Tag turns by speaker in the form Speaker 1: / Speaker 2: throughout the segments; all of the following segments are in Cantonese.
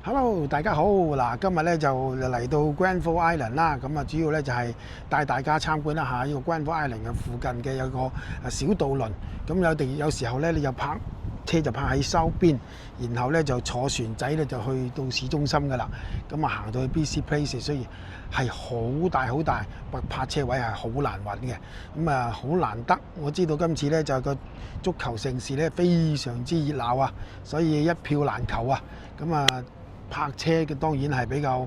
Speaker 1: Hello，大家好。嗱，今日咧就嚟到 Grenfell Island 啦。咁啊，主要咧就係帶大家參觀一下呢個 Grenfell Island 嘅附近嘅有個小渡輪。咁有時候咧，你就泊車就泊喺收邊，然後咧就坐船仔咧就去到市中心噶啦。咁啊，行到去 BC Place，雖然係好大，泊車位係好難揾嘅。咁啊，好難得。我知道今次咧就個足球盛事咧非常之熱鬧啊，所以一票難求啊。咁啊〜泊車嘅當然係比較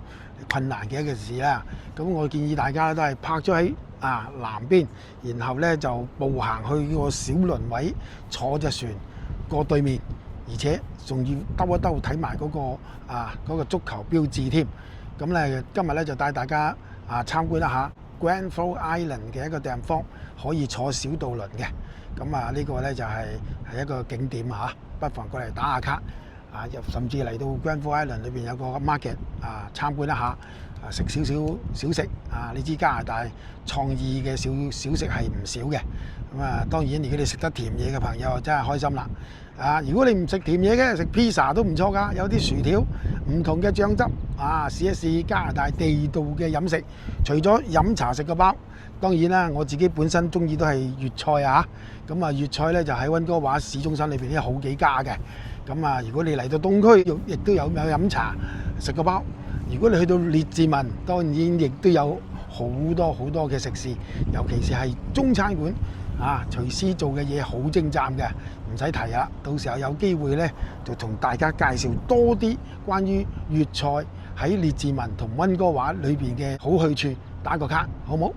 Speaker 1: 困難嘅一件事啦。咁我建議大家都係泊咗喺南邊，然後咧就步行去個小輪位，坐隻船過對面，而且仲要兜一兜睇埋嗰個足球標誌添。咁咧今日咧就帶大家參觀一下 Grenfell Island 嘅一個地方，可以坐小渡輪嘅。咁呢個咧就係一個景點嚇，不妨過嚟打下卡。甚至嚟到 Grenfell Island 裏邊有個 market 參觀一下，食少少小食你知加拿大創意嘅小食係唔少嘅。咁當然如果你食得甜嘢嘅朋友真係開心啦。如果你唔食甜嘢嘅，食 pizza 都唔錯㗎，有啲薯條唔同嘅醬汁試一試加拿大地道嘅飲食。除咗飲茶食個包，當然啦，我自己本身中意都係粵菜啊。咁粵菜咧就喺溫哥華市中心裏邊有好幾家嘅。咁如果你嚟到東區，亦都有飲茶食個包。如果你去到列治文，當然亦都有好多嘅食肆，尤其是係中餐館廚師做嘅嘢好精湛嘅，唔使提啦。到時候有機會呢，就同大家介紹多啲關於粵菜喺列治文同溫哥華裏邊嘅好去處，打個卡好冇？